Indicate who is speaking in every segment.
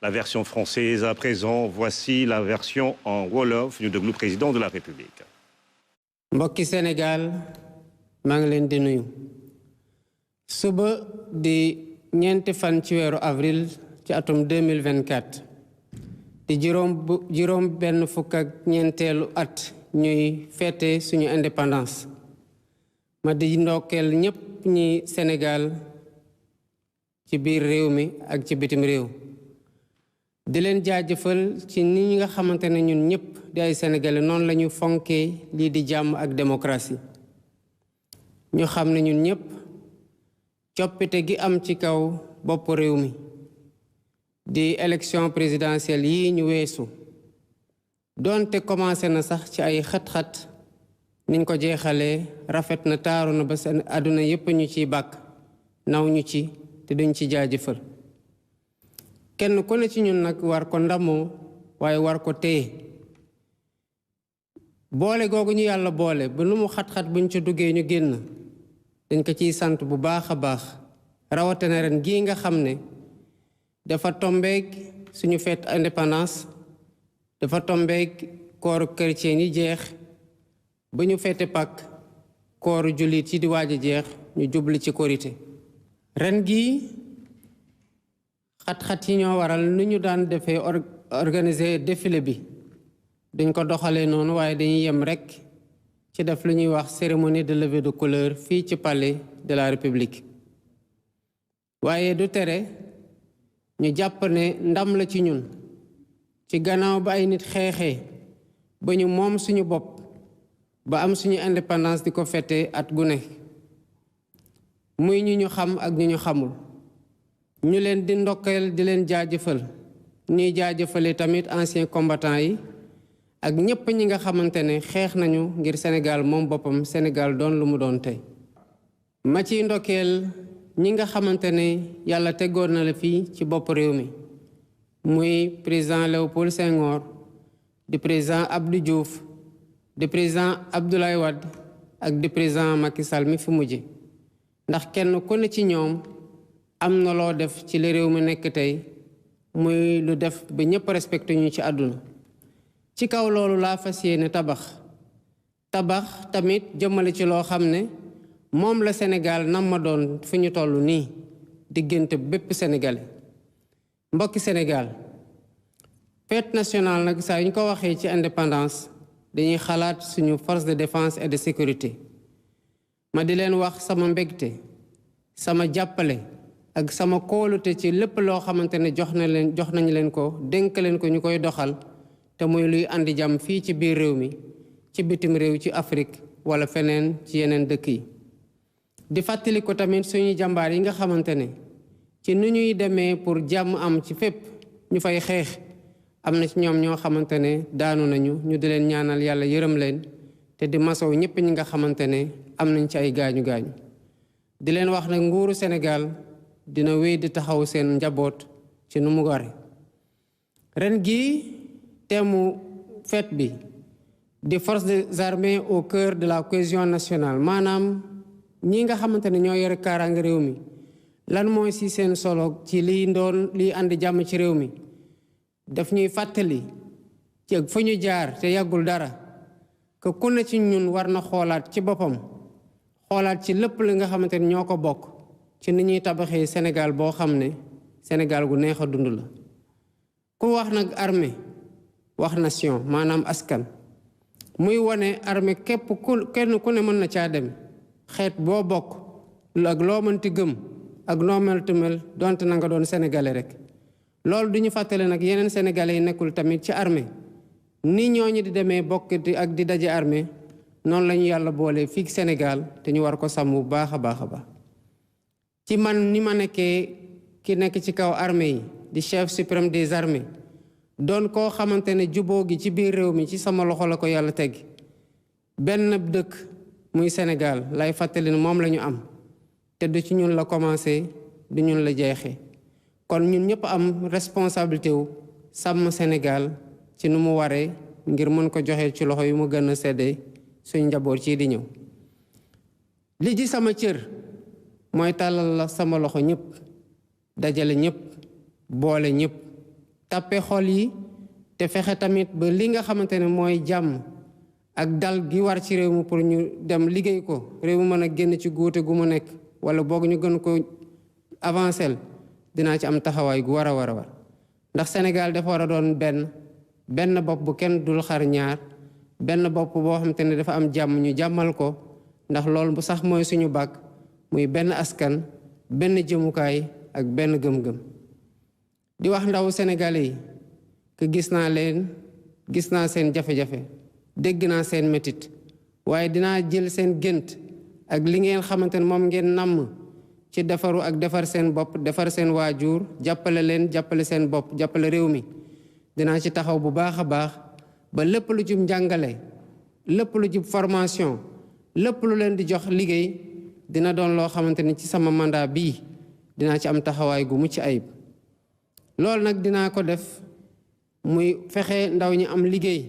Speaker 1: la version française. À présent, voici la version en Wolof ñu déglu président de la République.
Speaker 2: mbokki Sénégal maa ngi leen di nuyu suba di ñeenti fan ci weeru avril ci atum 2024 di juróom benn fukk ak ñeenteelu at ñuy fête suñu indépendance ma di ndokkeel ñépp ñi Sénégal ci biir réew mi ak ci bitim réew di leen jaajëfal ci ni nga xamante ne ñun ñëpp di ay sénégalais noonu la ñu fonkee lii di jàmm ak démocratie ñu xam ne ñun ñëpp coppite gi am ci kaw bopp réew mi di élection présidentielle yi ñu weesu doonte commencé na sax ci ay xat-xat niñ ko jeexalee rafet na taaru na ba seen àdduna yépp ñu ciy bàkk naw ñu ci te duñ ci jaajëfal kenn ku ne ci ñun nag war ko ndamoo waaye war ko téye boole googu ñu yàlla boole ba lu mu xat-xat buñ ci duggee ñu génn dañ ko ciy sant bu baax a baax rawatina ren gii nga xam ne dafa tombeek suñu fête indépendance dafa tombeek kooru chrétien yi jeex ba ñu fête Pâques kooru jullit yi di waaj a jeex ñu jubli ci korité ren gii xat-xat yi ñoo waral nu ñu daan defee organiser défilé bi duñ ko doxalee noonu waaye dañuy yem rekk ci def lu ñuy wax cérémonie de levée de couleur fii ci palais de la République waaye du tere ñu jàpp ne ndam la ci ñun ci gannaaw ba ay nit xeexee ba ñu moom suñu bopp ba am suñu indépendance di ko fête at gu ne muy ñu xam ak ñu xamul ñu leen di ndokkeel di leen jaajëfal ñuy jaajëfale tamit anciens combattants yi ak ñépp ñi nga xamante ne xeex nañu ngir Sénégal moom boppam Sénégal doon lu mu doon tey ma ciy ndokkeel ñi nga xamante ne yàlla teggoon na la fii ci bopp réew mi muy président Léopold Senghor di président Abdou Diouf di président Abdoulaye Wade ak di président Macky Sall mi fi mujje ndax kenn ku ne ci ñoom am na loo def ci li réew mi nekk tey muy lu def ba ñépp respecté ñu ci àdduna ci kaw loolu laa fas yéene tabax tamit jëmale ci loo xam ne moom la Sénégal nam ma doon fi ñu toll nii diggante bépp sénégalais mbokki Sénégal fête nationale nag saa yu ñu ko waxee ci indépendance dañuy xalaat suñu force de défense et de sécurité ma di leen wax sama mbégte sama jàppale ak sama kóolute ci lépp loo xamante ne jox nañ leen ko dénk leen ko ñu koy doxal te muy luy andi jàmm fii ci biir réew mi ci bitim réew ci Afrique wala feneen ci yeneen dëkk yi di fàttali ko tamit suñuy jàmbaar yi nga xamante ne ci nu ñuy demee pour jàmm am ci fépp ñu fay xeex am na ci ñoom ñoo xamante ne daanu nañu ñu di leen ñaanal yàlla yërëm leen te di masow ñépp ñi nga xamante ne am nañ ci ay gaañu-gaañu di leen wax nag nguuru Sénégal dina wéy di taxaw seen njaboot ci nu mu ware ren gi teemu fête bi di forces des armées au cœur de la cohésion nationale maanaam ñi nga xamante ne ñoo yore kaaraange réew mi lan mooy ci seen solo ci liy andi jàmm ci réew mi daf ñuy fàttali ci fa ñu jaar te yàggul dara que ku ne ci ñun war na xoolaat ci boppam xoolaat ci lépp li nga xamante ne ñoo ko bokk ci ni ñuy tabaxee Sénégal boo xam ne Sénégal gu neex a dund la ku wax nag armée wax nation maanaam askan muy wane armée kenn ku ne mën na caa dem xeet boo bokk ak loo mënti gëm ak noo meltu mel donte na nga doon sénégalais rek loolu duñu fàttale nag yeneen sénégalais yi nekkul tamit ci armée ni ñooñu di demee bokk ak di daje armée noonu la ñu yàlla boole fii Sénégal te ñu war ko sàmm bu baax a baax a baax ci man ni ma nekkee ki nekk ci kaw armée yi di chef suprême des armées doon koo xamante ne juboo gi ci biir réew mi ci sama loxo la ko yàlla teg benn dëkk muy Sénégal lay fàttali ne moom la ñu am te du ci ñun la commencé du ñun la jeexee kon ñun ñëpp am responsabilité wu sàmm Sénégal ci nu mu waree ngir mën ko joxe ci loxo yu mu gën a seddee suñ njaboot ci di ñëw li ji sama cër mooy tàllal la sama loxo ñëpp dajale ñëpp boole ñëpp tàppe xol yi te fexe tamit ba li nga xamante ne mooy jàmm ak dal gi war ci réew mi pour ñu dem liggéey ko réew mi mën a génn ci guute gu mu nekk wala boog ñu gën ko avancer dinaa ci am taxawaay gu war a war ndax Sénégal dafa war a doon benn bopp bu kenn dul xar ñaar benn bopp boo xamante ne dafa am jàmm ñu jàmmal ko ndax loolu bu sax mooy suñu bàkk muy benn askan benn jëmukaay ak benn gëm-gëm di wax ndaw sénégalais yi que gis naa seen jafe-jafe dégg naa seen métit waaye dinaa jël seen gént ak li ngeen xamante ne moom ngeen namm ci defaru ak defar seen bopp defar seen waajur jàppale leen jàppale seen bopp jàppale réew mi dinaa ci taxaw bu baax a baax ba lépp lu jub njàngale lépp lu jub formation lépp lu leen di jox liggéey dina doon loo xamante ni ci sama mandat bii dinaa ci am taxawaay gu mucc ayib loolu nag dinaa ko def muy fexe ndaw ñi am liggéey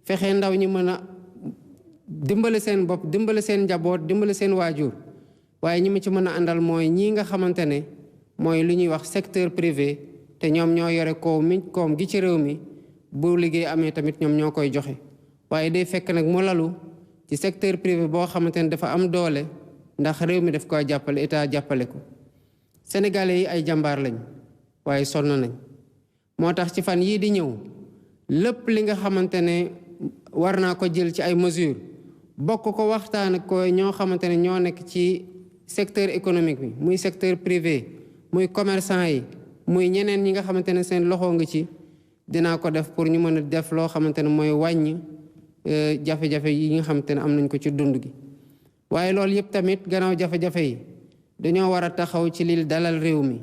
Speaker 2: fexe ndaw ñi mën a dimbale seen bopp dimbale seen njaboot dimbale seen waajur waaye ñi ma ci mën a àndal mooy ñii nga xamante ne mooy lu ñuy wax secteur privé te ñoom ñoo yore koom gi ci réew mi bu liggéey amee tamit ñoom ñoo koy joxe waaye day fekk nag mu lalu ci secteur privé boo xamante ne dafa am doole ndax réew mi daf koy jàppale état jàppale ko sénégalais yi ay jàmbaar lañ waaye sonn nañ moo tax ci fan yii di ñëw lépp li nga xamante ne war naa ko jël ci ay mesures bokk ko waxtaan ak ko ñoo xamante ne ñoo nekk ci secteur économique bi muy secteur privé muy commerçant yi muy ñeneen ñi nga xamante ne seen loxo nga ci dinaa ko def pour ñu mën a def loo xamante ne mooy wàññi jafe-jafe yi nga xamante ne am nañ ko ci dund gi waaye loolu yëpp tamit gannaaw jafe-jafe yi dañoo war a taxaw ci li dalal réew mi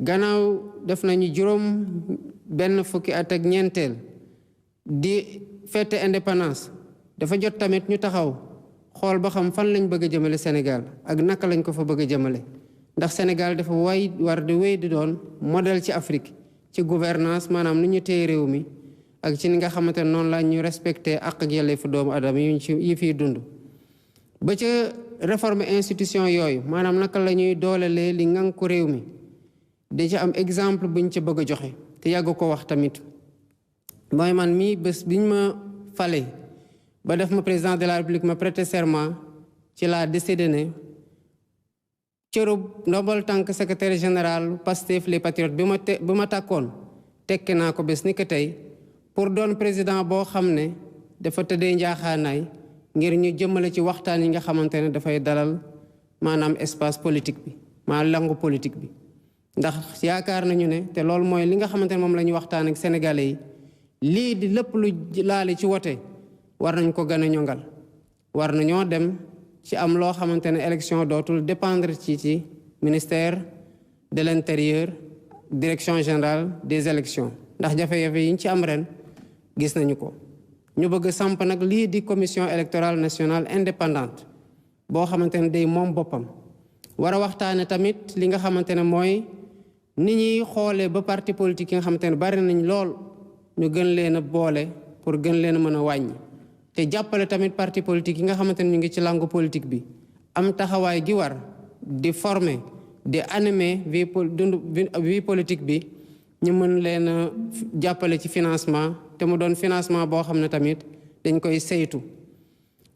Speaker 2: gannaaw def nañu juróom benn fukki at ak ñeenteel di fête indépendance dafa jot tamit ñu taxaw xool ba xam fan lañ bëgg a jëmale Sénégal ak naka lañ ko fa bëgg a jëmale ndax Sénégal dafa war di wéy di doon modèle ci Afrique ci gouvernance maanaam nu ñu téye réew mi ak ci ni nga xamante ne noonu la ñu respecté ak yelleefu doomu adama yi fiy dund ba ca réforme institution yooyu maanaam naka la ñuy doolelee li ngan ko réew mi da ci am exemple buñ ca bëgg a joxe te yàgg ko wax tamit mooy man mii bés biñ ma fale ba def ma président de la République ma prêter serment ci laa décidé ne cërub ndombal tànk secrétaire général Pastef les Patriotes bi ma tàkkoon tekki naa ko bés ni ko tey pour doon président boo xam ne dafa tëddee njaaxaanaay ngir ñu jëmale ci waxtaan yi nga xamante ne dafay dalal maanaam espace politique bi langue politique bi ndax yaakaar nañu ne te loolu mooy li nga xamante ne moom la ñuy waxtaan ak sénégalais yi lii di lépp lu laale ci wote war nañ ko gën a ñongal war nañoo dem ci am loo xamante ne élection dootul dépendre ci ministère de l'intérieur direction générale des élections ndax jafe-jafe yi ñu ci am ren gis nañu ko ñu bëgg samp nag lii di commission électorale nationale indépendante boo xamante ne day moom boppam war a waxtaane tamit li nga xamante ne mooy ni ñuy xoolee ba parti politique yi nga xamante ne bari nañ lool ñu gën leen a boole pour gën leen a mën a wàññi te jàppale tamit parti politique yi nga xamante ne ñu ngi ci langue politique bi am taxawaay gi war di former di animer vie politique bi ñu mën leen a jàppale ci financement te mu doon financement boo xam ne tamit dañ koy saytu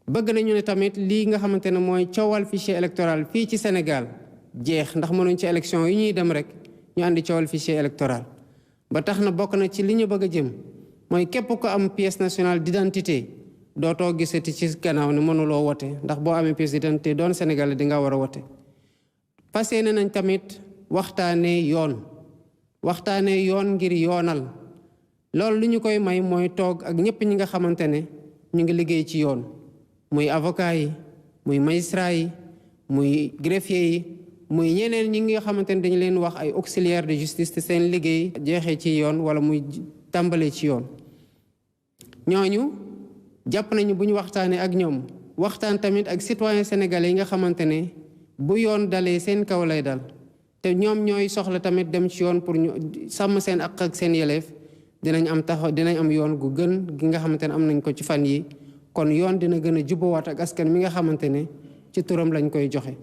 Speaker 2: bëgg nañu ne tamit lii nga xamante ne mooy coowal fichier électoral fii ci Sénégal jeex ndax mënuñ ci élection yi ñuy dem rek ñu andi coowal fichier électoral ba tax na bokk na ci li ñu bëgg a jëm mooy képp ko am pièce nationale d'identité dootoo gisati ci gannaaw ne mënuloo wote ndax boo amee pièce d'identité doon Sénégalais di nga war a wote fas yéene nañ tamit waxtaanee yoon ngir yoonal loolu lu ñu koy may mooy toog ak ñëpp ñi nga xamante ne ñu ngi liggéey ci yoon muy avocat yi muy magistrat yi muy greffier yi muy ñeneen ñi nga xamante ne dañu leen wax ay auxiliaire de justice te seen liggéey jeexee ci yoon wala muy tàmbalee ci yoon ñooñu jàpp nañu bu ñu waxtaanee ak ñoom waxtaan tamit ak citoyen sénégalais yi nga xamante ne bu yoon dalee seen kaw lay dal te ñoom ñooy soxla tamit dem ci yoon pour ñu sàmm seen àq ak seen yelleef dinañ am yoon gu gën gi nga xamante ne am nañ ko ci fan yi kon yoon dina gën a jubbawaat ak askan mi nga xamante ne ci turam lañ koy joxe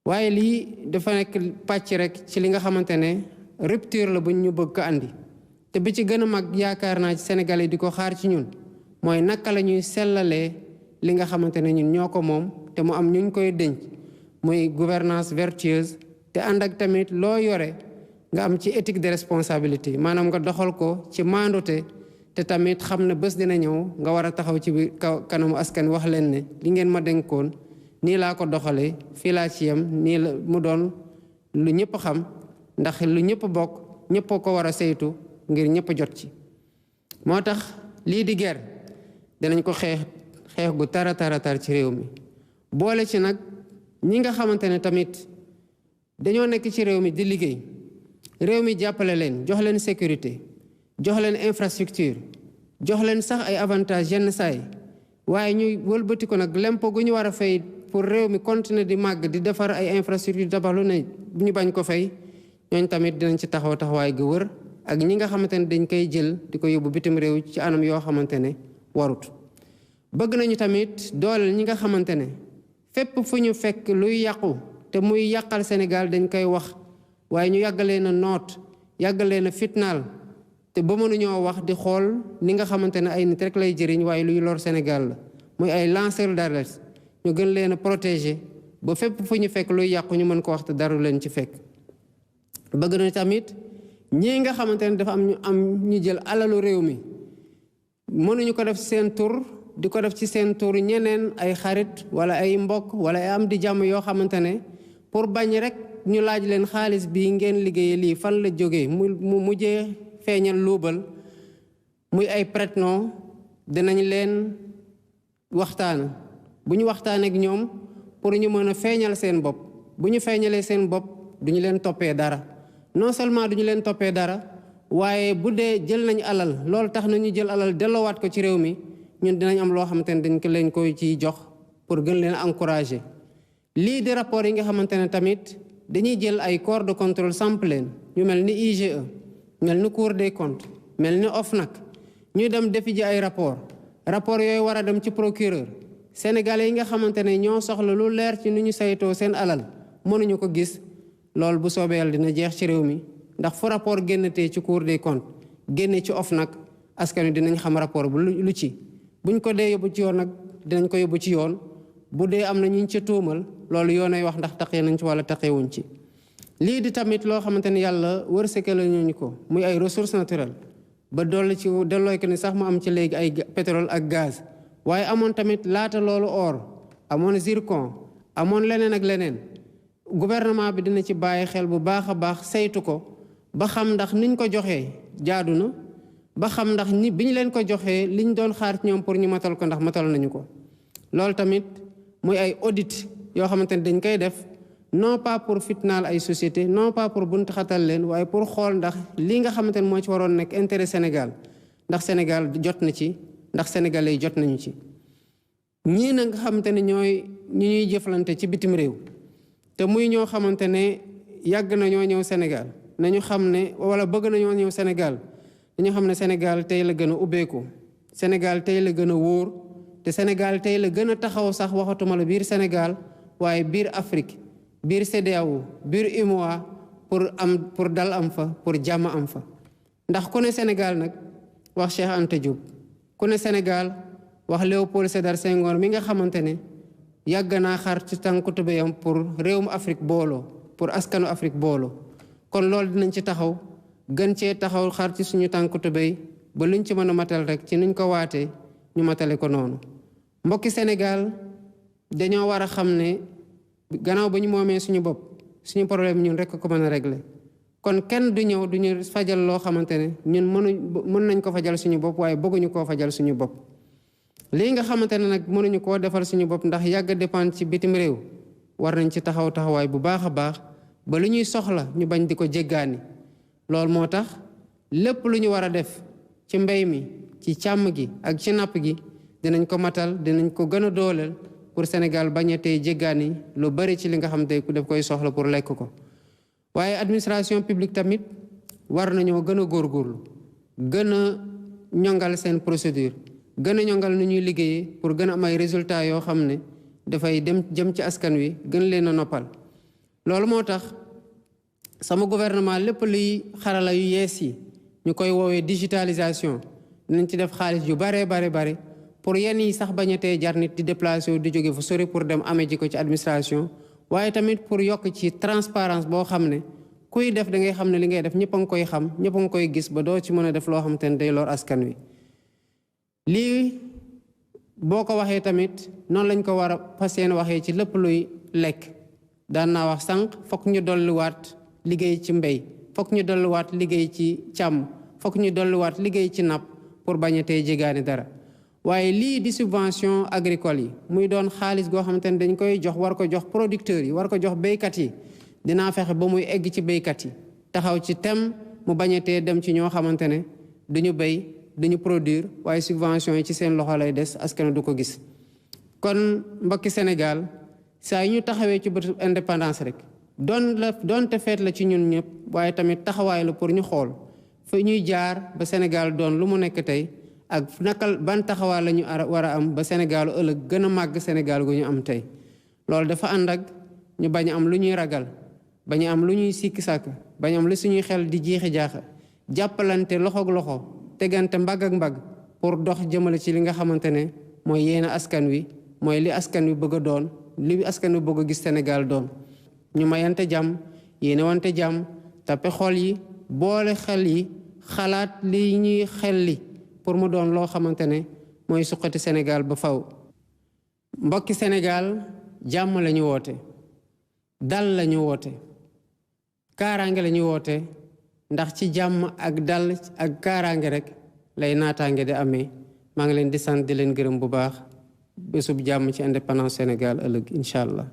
Speaker 2: waaye lii dafa nekk pàcc rek ci li nga xamante ne rupture la buñ ñu bëgg ko andi te bi ci gën a mag yaakaar naa ci Sénégal yi di ko xaar ci ñun mooy naka la ñuy sellalee li nga xamante ne ñun ñoo ko moom te mu am ñu koy denc muy gouvernance vertueuse te ànd ak tamit loo yore nga am ci éthique de responsabilité maanaam nga doxal ko ci maandute te tamit xam ne bés dina ñëw nga war a taxaw ci biir kanamu askan wax leen ne li ngeen ma dénkoon nii laa ko doxalee fii laa ci yem nii la mu doon lu ñëpp xam ndax lu ñëpp bokk ñëpp ko war a saytu ngir ñëpp jot ci. moo tax lii di guerre dinañ ko xeex gu tara tar ci réew mi boole ci nag ñi nga xamante ne tamit dañoo nekk ci réew mi di liggéey réew mi jàppale leen jox leen sécurité jox leen infrastructure jox leen sax ay avantages yenn saay waaye ñuy wëlbati ko nag lempo gu ñu war a fay pour réew mi continuer di màgg di defar ay infrastructure tabax lu ne ñu bañ ko fay ñooñ tamit dinañ ci taxaw taxawaay gu wër ak ñi nga xamante ne dañ koy jël di ko yóbbu bitim réew ci anam yoo xamante ne warut. bëgg nañu tamit dooleel ñi nga xamante ne fépp fu ñu fekk luy yàqu te muy yàqal Sénégal dañ koy wax waaye ñu yàggalee na noot yàggalee na fitnaal te ba mënuñoo wax di xool ni nga xamante ne ay nit rek lay jëriñ waaye luy lor Sénégal la muy ay lanceur d'alerte ñu gën leen a protéger ba fépp fu ñu fekk luy yàqu ñu mën ko wax te dara leen ci fekk. bëgg na tamit ñii nga xamante ne dafa am ñu jël alalu réew mi mënuñu ko def seen tur di ko def ci seen tur ñeneen ay xarit wala ay mbokk wala ay am di jàmm yoo xamante ne pour bañ rek ñu laaj leen xaalis bi ngeen liggéeyee lii fan la jógee mu mujjee feeñal luubal muy ay prête-nom dinañ leen waxtaan bu ñu waxtaanee ak ñoom pour ñu mën a feeñal seen bopp bu ñu feeñalee seen bopp duñu leen toppee dara non seulement duñu leen toppee dara waaye bu dee jël nañ alal loolu tax na ñu jël alal delloowaat ko ci réew mi ñun dinañ am loo xamante ne dañ ko leen koy ciy jox pour gën leen encourager. lii di rapport yi nga xamante ne tamit dañuy jël ay corps de contrôle samp leen ñu mel ni IGE mel ni Cour des comptes mel ni OFNAC ñuy dem defi ji ay rapport yooyu war a dem ci procureur sénégalais yi nga xamante ne ñoo soxla lu leer ci nu ñu saytoo seen alal mënuñu ko gis loolu bu soobee yàlla dina jeex ci réew mi ndax fu rapport génnatee ci Cour des comptes génne ci OFNAC askan wi dinañ xam rapport bu lu ci buñ ko dee yóbbu ci yoon nag dinañ ko yóbbu ci yoon bu dee am na ñu ca tuumal loolu yoonay wax ndax taqee nañ ci wala taqeewuñ ci. lii di tamit loo xamante ne yàlla wërsëgal ñu ko muy ay ressources naturelles ba dolli ci dellooy ko ni sax mu am ci léegi ay pétrole ak gaz waaye amoon tamit laata loolu or amoon zircon amoon leneen ak leneen gouvernement bi dina ci bàyyi xel bu baax a baax saytu ko ba xam ndax niñ ko joxee jaadu na ba xam ndax bi ñu leen ko joxee liñ doon xaar ci ñoom pour ñu matal ko ndax matal nañu ko. loolu tamit muy ay audit yoo xamante ne dañ koy def non pas pour fitnaal ay société non pas pour bunt xatal leen waaye pour xool ndax lii nga xamante ne moo ci waroon nekk intérêt Sénégal ndax Sénégal jot na ci ndax sénégalais yi jot nañu ci. ñii na nga xamante ne ñooy ñi ñuy jëflante ci bitim réew te muy ñoo xamante ne yàgg nañoo ñëw Sénégal nañu xam ne wala bëgg nañoo ñëw Sénégal dañu xam ne Sénégal tey la gën a ubbeeku Sénégal tey la gën a wóor te Sénégal tey la gën a taxaw sax waxatuma la biir Sénégal waaye biir Afrique biir CEDEAO biir UMOA pour dal am fa pour jàmm am fa. ndax ku ne Sénégal nag wax Cheikh Anta Diop ku ne Sénégal wax Léopold Sédar Senghor mi nga xamante ne yàgg naa xar ci tànku tubéyam pour réewum Afrique booloo pour askanu Afrique booloo kon loolu dinañ ci taxaw gën cee taxaw xar ci suñu tànku tubéy ba luñ ci mën a matal rek ci nuñ ko waatee ñu matale ko noonu. mbokki Sénégal dañoo war a xam ne gannaaw ba ñu moomee suñu bopp suñu problème ñun rek ko mën a régler kon kenn du ñëw du ñu fajal loo xamante ne ñun mën nañ ko fajal suñu bopp waaye bëgguñu koo fajal suñu bopp. lii nga xamante ne nag mënuñu koo defal suñu bopp ndax yàgg dépendre ci bitim réew war nañ ci taxawaay bu baax a baax ba lu ñuy soxla ñu bañ di ko jéggaani. loolu moo tax lépp lu ñu war a def ci mbéy mi ci càmm gi ak ci napp gi dinañ ko matal dinañ ko gën a dooleel pour Sénégal bañ a tey jéggaani lu bari ci li nga xam te daf koy soxla pour lekk ko. waaye administration publique tamit war nañoo gën a góorgóorlu gën a ñongal seen procédure gën a ñongal nu ñuy liggéeyee pour gën a am ay résultats yoo xam ne dafay jëm ci askan wi gën leen a noppal. loolu moo tax sama gouvernement lépp luy xarala yu yees yi ñu koy woowee digitalisation dinañ ci def xaalis yu bare pour yenn yi sax bañatee jar nit di déplacer wu di jóge fu sori pour dem amee ji ko ci administration waaye tamit pour yokk ci transparence boo xam ne kuy def da ngay xam ne li ngay def ñëpp a ngi koy xam ñëpp a ngi koy gis ba doo ci mën a def loo xam te ne day lor askan wi. lii boo ko waxee tamit noonu lañ ko war a fas yéene waxee ci lépp luy lekk daan naa wax sànq fokk ñu dolliwaat liggéey ci mbéy fokk ñu dolliwaat liggéey ci càmm fokk ñu dolliwaat liggéey ci napp pour bañatee jégaani dara. waaye lii di subvention agricole yi muy doon xaalis goo xamante ne dañ koy jox war ko jox producteurs yi war ko jox béykat yi dinaa fexe ba muy egg ci béykat yi taxaw ci tem mu bañatee dem ci ñoo xamante ne duñu béy duñu produire waaye subvention yi ci seen loxo lay des askan du ko gis. kon mbokki Sénégal saa yu ñu taxawee ci bëtu indépendance rek doonte feet la ci ñun ñëpp waaye tamit taxawaay la pour ñu xool fa ñuy jaar ba Sénégal doon lu mu nekk tey ak nakal ban taxawaay la ñu war a am ba Sénégal ëllëg gën a màgg Sénégal gu ñu am tey. loolu dafa ànd ak ñu bañ am lu ñuy ragal bañ am lu ñuy sikki sàkk bañ am lu suñuy xel di jiixi jaaxa jàppalante loxoog loxo tegante mbagg ak mbagg pour dox jëmale ci li nga xamante ne mooy yéene askan wi mooy li askan wi bëgg a doon li askan wi bëgg a gis Sénégal doon. ñu mayante jàmm yéene wante jàmm tappe xol yi boole xel yi xalaat li ñuy xel li pour mu doon loo xamante ne mooy suqati Sénégal ba faw. mbokki Sénégal jàmm la ñu woote dal la ñu woote kaaraange la ñu woote ndax ci jàmm ak dal ak kaaraange rek lay naataange di amee. maa ngi leen di sant di leen gërëm bu baax bésub jàmm ci indépendance Sénégal ëllëg incha allah.